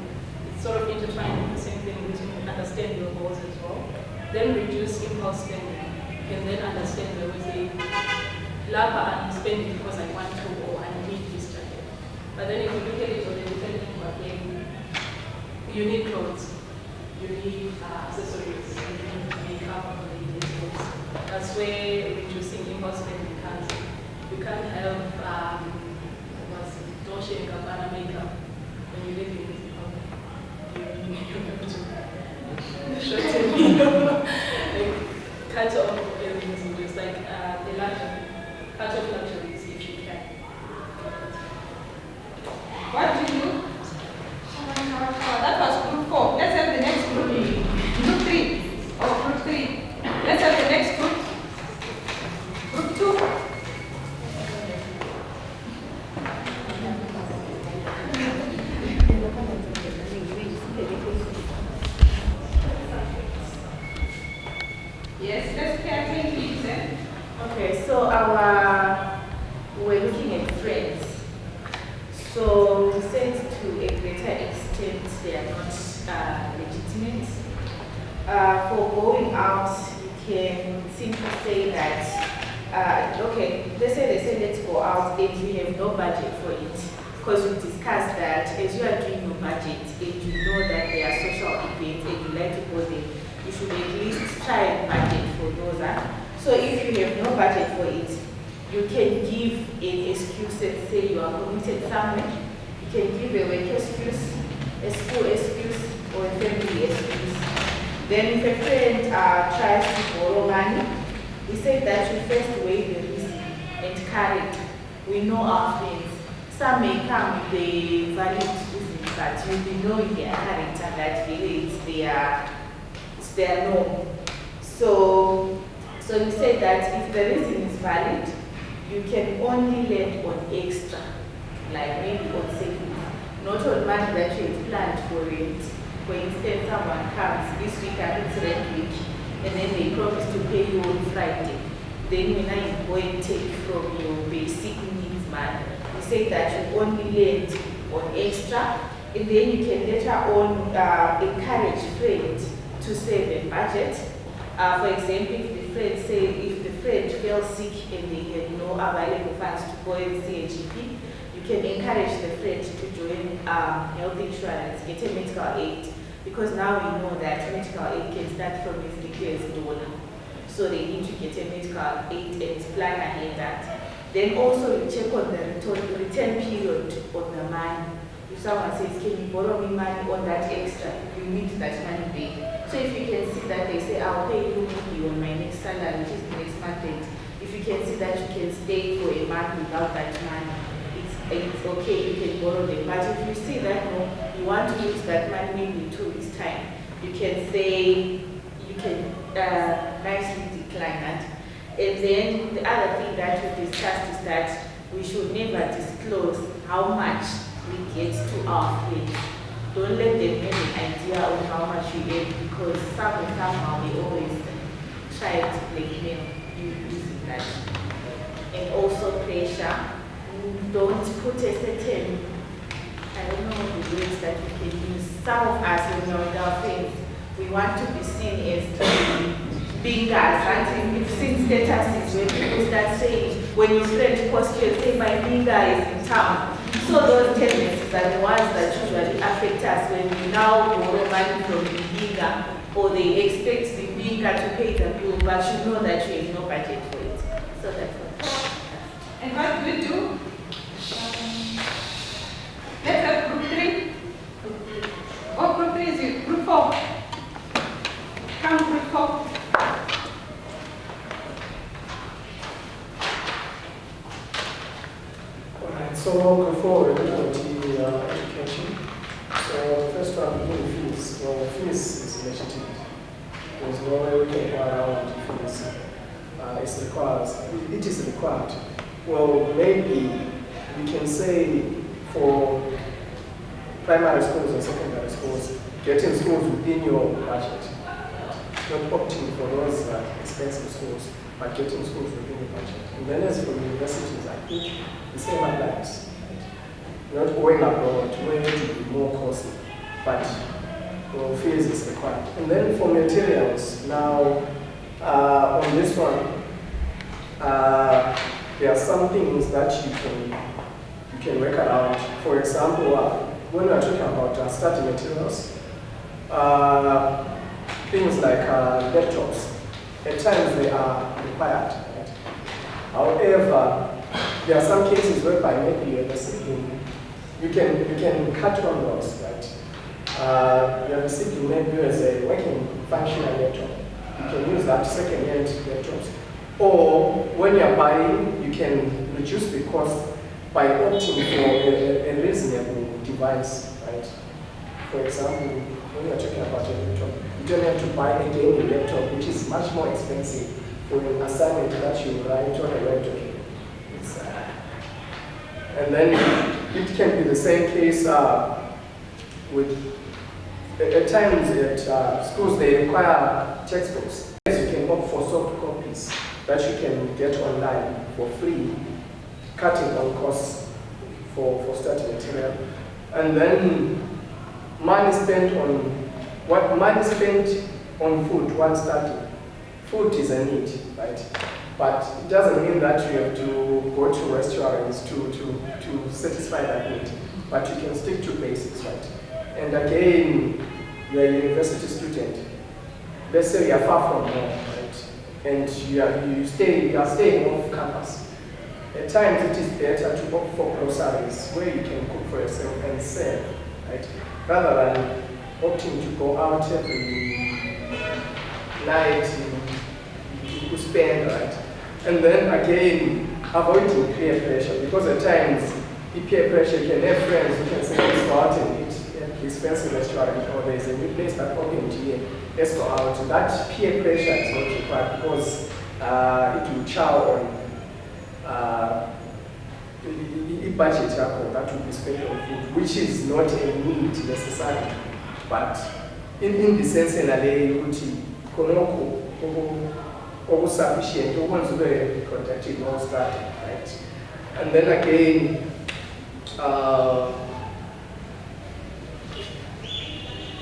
It's sort of intertwined with the same thing, which you understand your goals as well. Then reduce impulse spending. You can then understand there was a I'm spending because I want to or I need this jacket. But then if you look at it on a different again, you need clothes, you need accessories, you need makeup, you need clothes. That's where reducing impulse spending comes in. You can't have Dolce & Gabbana makeup when you live in this you have to like, cut off everything, just like the luxury. Cut off luxuries if you can. What do you do? That was group 4. Let's have the next group. Group 3. Oh, group 3. Let's have the next group. Group 2. Yes, let's pay attention, please. Okay, so we're looking at friends. So we said to a greater extent they are not legitimate. For going out, you can simply say that, okay, let's say they say let's go out and you have no budget for it. Because we discussed that as you are doing your budget and you know that there are social events and you like to go there, you should at least try and budget for those. So if you have no budget for it, you can give an excuse and say you are committed somewhere. You can give a work excuse, a school excuse, or a family excuse. Then if a friend tries to borrow money, we say that you first weigh the risk and carry it. We know our friends. Some may come with a valid reason but you'll be knowing their character that really it's their norm. So you say that if the reason is valid, you can only lend on extra, like maybe on savings, not on money that you had planned for it. For instance, someone comes this week and it's rent week, and then they promise to pay you on Friday. Then when I go and take from your basic needs money, you say that you only lend on extra, and then you can later on encourage friends to save a budget. For example, if the friend fell sick and they had no available funds to go and see a GP, you can encourage the friend to join health insurance, get a medical aid, because now we know that medical aid can start from as little as $1. So they need to get a medical aid and plan ahead that. Then also you check on the return period on the money. If someone says, can you borrow me money on that extra, you need that money back. So if you can see that they say, I'll pay you maybe on my next salary, which is the next month end. If you can see that you can stay for a month without that money, it's okay, you can borrow them. But if you see that no, you want to use that money maybe in 2 weeks' time, you can say, you can nicely decline that. And then the other thing that we discussed is that we should never disclose how much we get to our friends. Don't let them have an idea of how much you get, because somehow they always try to blackmail you using that. And also pressure. Don't put a certain, I don't know the words that we can use. Some of us, when we're with our friends, we want to be seen as bingers. And we've seen statuses when people start saying, when your friend posts you, say my binger is in town. So those tendencies are the ones that usually affect us when we now borrow money from the binger, or they expect the binger to pay the bill, but you know that you have no budget for it. So that's what. And what do we do? Let's have group 3. Oh, group 3 is group 4. Come, group 4. Alright, so before we go to education, so the first one being fees. Well, fees is legitimate. There's no way we can go around fees. It's required. It is required. Well, maybe we can say for primary schools and secondary schools, getting schools within your budget. Not opting for those expensive schools, but getting schools within your budget. And then as for universities, I think the same applies. Not going abroad where it will be more costly, but well, fees is required. And then for materials, now on this one, there are some things that you can work around. For example, when we are talking about study materials, things like laptops, at times they are required. Right? However, there are some cases whereby maybe you have a sibling, you can cut on those. Right? You have a sibling maybe as a working functional laptop. You can use that second-hand laptops. Or when you are buying, you can reduce the cost by opting for a reasonable device, right? For example, when you are talking about a laptop, you don't have to buy a gaming laptop, which is much more expensive for an assignment that you write on a web document. And then it can be the same case with, at times at schools, they require textbooks. You can opt for soft copies that you can get online for free, cutting on costs for study material. And then money spent on food while studying. Food is a need, right? But it doesn't mean that you have to go to restaurants to satisfy that need. But you can stick to basics, right? And again, you're a university student. Let's say you are far from home, right? And you are staying off campus. At times it is better to opt for groceries where you can cook for yourself and save, right? Rather than opting to go out every night to spend, right? And then again, avoiding peer pressure, because at times the peer pressure can have friends who can say, let's go out and eat. this fancy restaurant or there's a new place that opened here, let's go out. That peer pressure is not required because it will chow on budget that will be spent on food, which is not a need necessarily, but in the sense in a way, sufficient, very protective all starting, right? And then again,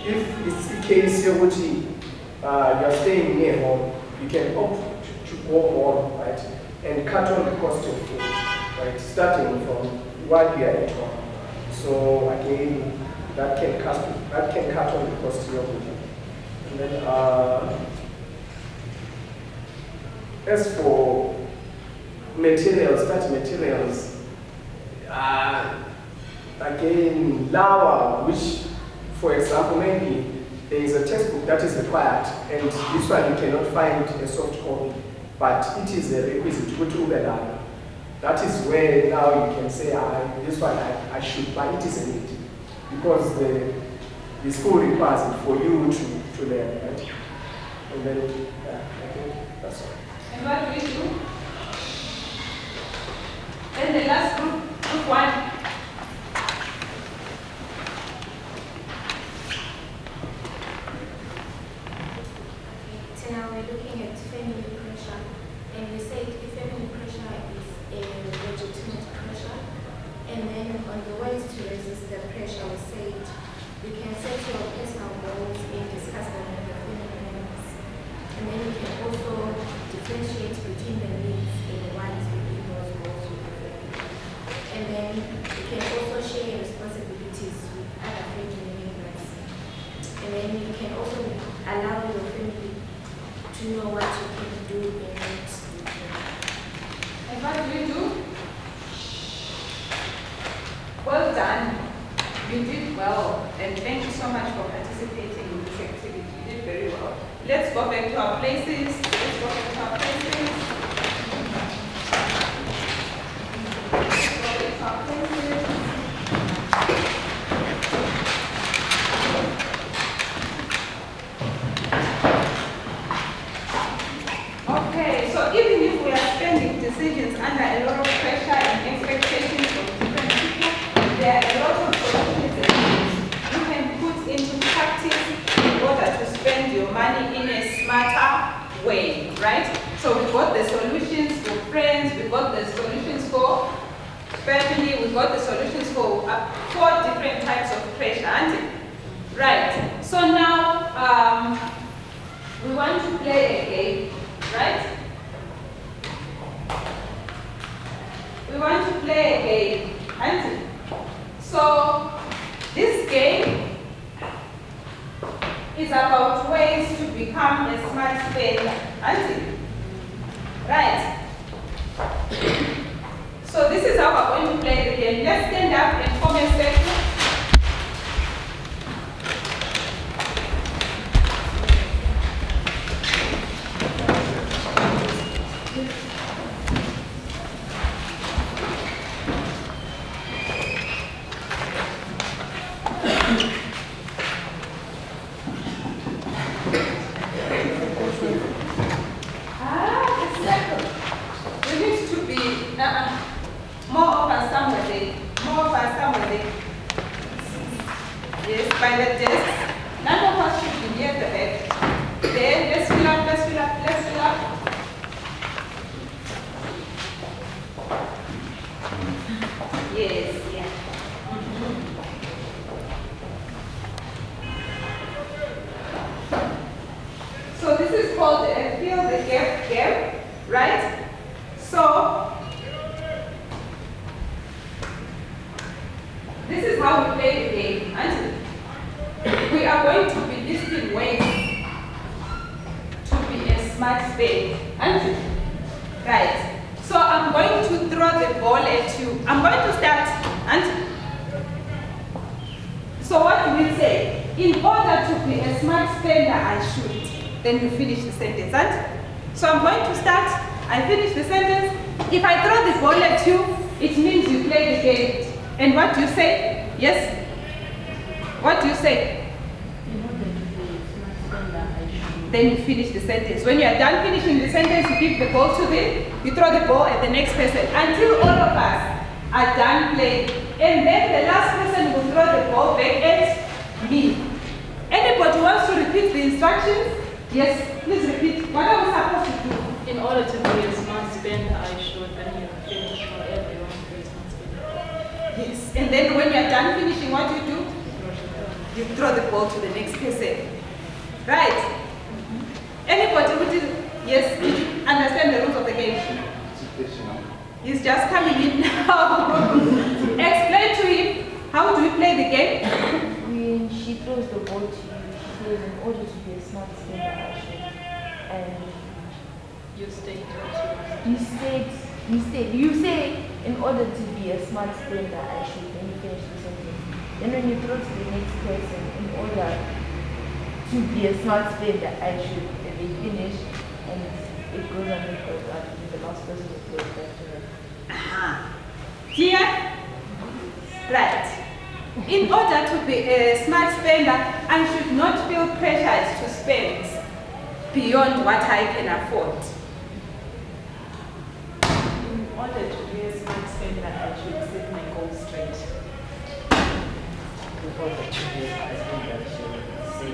if it's the case you're staying near home, you can opt to go home, right? And cut on the cost of food, right? Starting from while you are at home. So again, that can cut on the cost of your food. And then as for materials, start materials, again, lower, which, for example, maybe there is a textbook that is required, and this one you cannot find a soft copy, but it is a requisite, which will be done. That is where now you can say, this one I should buy, it is a need, because the school requires it for you to learn, right? And then, I think that's all. And what do we do? Then the last group 1. So now we're looking at family pressure, and we said if family pressure is a legitimate pressure, and then on the ways to resist the pressure, we said you can set your personal goals and discuss them with your family members, and then you can also differentiate between the needs and the wants within those goals with your family, and then you can also share your responsibilities with other family members, and then you can also allow your family to know what you can do and not do. And what do we do? Well done. You did well, and thank you so much for participating in this activity. You did very well. Let's go back to our places. Let's go back to our places. Let's go back to our places. Okay, so even if we are spending decisions under a lot of pressure and expectations from different people, there are a lot of solutions you can put into practice in order to spend your money in a smarter way, right? So we've got the solutions for friends, we've got the solutions for family, we've got the solutions for 4 different types of pressure, aren't it? Right, so now we want to play a game, right? We want to play a game, aren't it? So this game is about ways to become a smart spender, aren't it? Right? So this is how we're going to play the game. Let's stand up and form a circle. By the desk, none of us should be near the bed. There, let's fill up, let's fill up, let's fill up. Yes, yeah. So this is called a fill the gap game, right? So this is how we play the game, aren't it? We are going to be listing ways to be a smart spade, aren't it? Right. So I'm going to throw the ball at you. I'm going to start, aren't it? So what do we say? In order to be a smart spender, I should. Then you finish the sentence, aren't it? So I'm going to start, I finish the sentence. If I throw the ball at you, it means you play the game. And what do you say? Yes? What do you say? In order to be a smart spender, I should. Then you finish the sentence. When you are done finishing the sentence, you give the ball to you throw the ball at the next person until all of us are done playing. And then the last person will throw the ball back at me. Anybody wants to repeat the instructions? Yes, please repeat. What are we supposed to do? In order to be a smart spender, I should, when you finish whatever you want to be a smart spender. Yes. And then when you are done finishing, what do? You throw the ball to the next person. Right? Anybody who did, yes, understand the rules of the game? He's just coming in now. Explain to him, how do we play the game? When she throws the ball to you, she says, in order to be a smart spender, I should. And You state you say, in order to be a smart spender, I should. Then you finish the sentence. Then when you throw to the next person, in order to be a smart spender, I should. And they finish, and it goes on and goes on. And the last person will play back to her. Here? Right. In order to be a smart spender, I should not feel pressured to spend beyond what I can afford. In order to be a smart spender, I should set my goals straight. In order to be a smart spender, I should say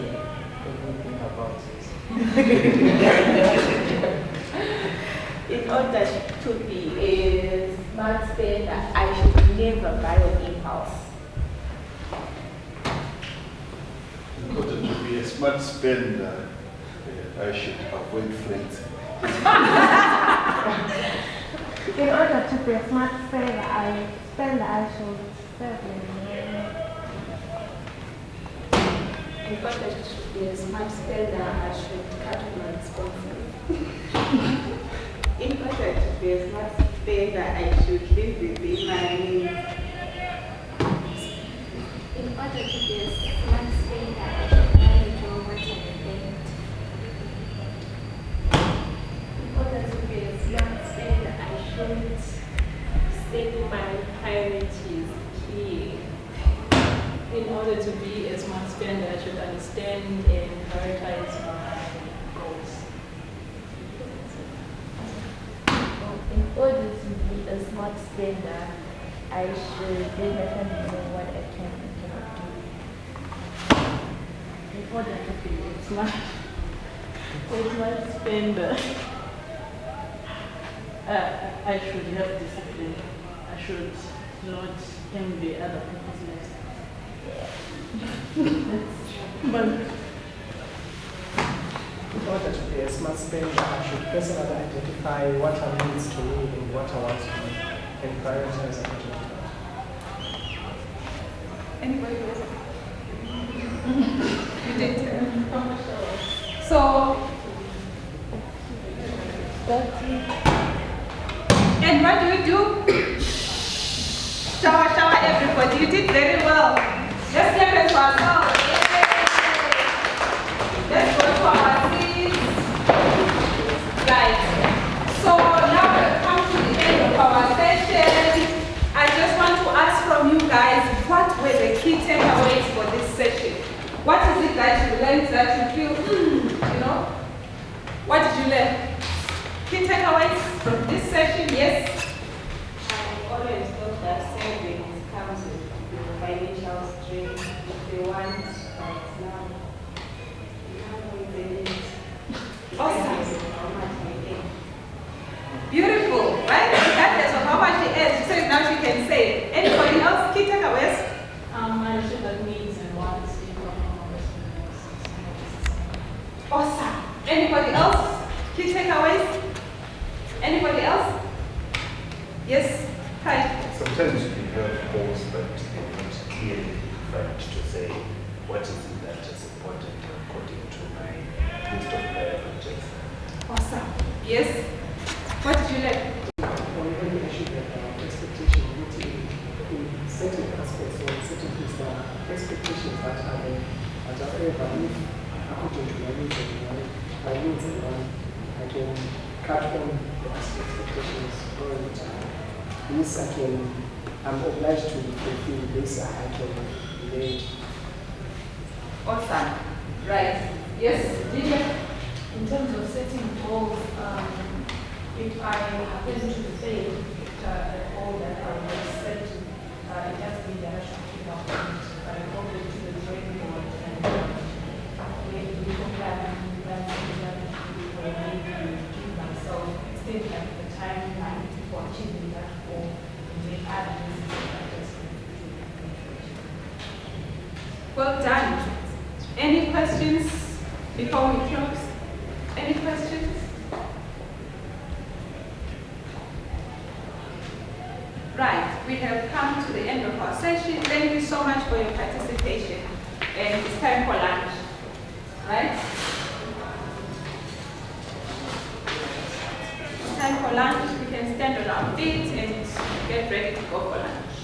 everything about it. In order to be a smart spender, I should never buy on impulse. In order to be a smart spender, I should avoid friends. In order to be a smart spender, I should save In order to be a smart spender, I should cut my expenses. In order to be a smart spender, I should live within my means. In order to be a smart spender, I should manage what I spend. In order to be a smart spender, I should set my priorities clear. In order to be a smart spender, I should understand and prioritize my goals. In order to be a smart spender, I should let my family know what I can and cannot do. In order to be a smart spender, I should have discipline. I should not envy other people's lives. But In order to be a smart spender, I should personally identify what I need to need and what I want to need and prioritize accordingly. Anybody else? You did. So, and what do we do? Shower everybody. You did very well. Let's get back to ourselves. Let's go to our seats. Right. So now we've come to the end of our session. I just want to ask from you guys, what were the key takeaways for this session? What is it that you learned that you feel, you know? What did you learn? Key takeaways from this session, yes? I always thought that savings comes with financial strength. If they want, but now they need. Awesome. How much they get. Beautiful, right? Regardless of how much she earns, she says now she can save. Anybody else? Key takeaways? I should have needs and wants Awesome. Anybody else? Key takeaways? Anybody else? Yes? Hi. Sometimes we have goals but they're not clearly defined to say what is it that is important according to my list of priorities. Awesome. Yes? What did you learn? On every issue that expectation in certain aspects or certain things that are expectations that are there, but however, if according to my needs and I can cut on the expectations all the time. This I'm obliged to fulfill this I can relate Awesome. Right. Yes, Lydia? In terms of setting goals, if I happen to fail at all that I was set to, it doesn't mean that I should keep up on it. But I go to the drawing board and maybe look at that's something that I maybe give myself, instead of the timeline for achieving that goal, and make other business Well done. Any questions before we close? Any questions? Right, we have come to the end of our session. Thank you so much for your participation. And it's time for lunch, right? It's time for lunch. We can stand on our feet and get ready to go for lunch.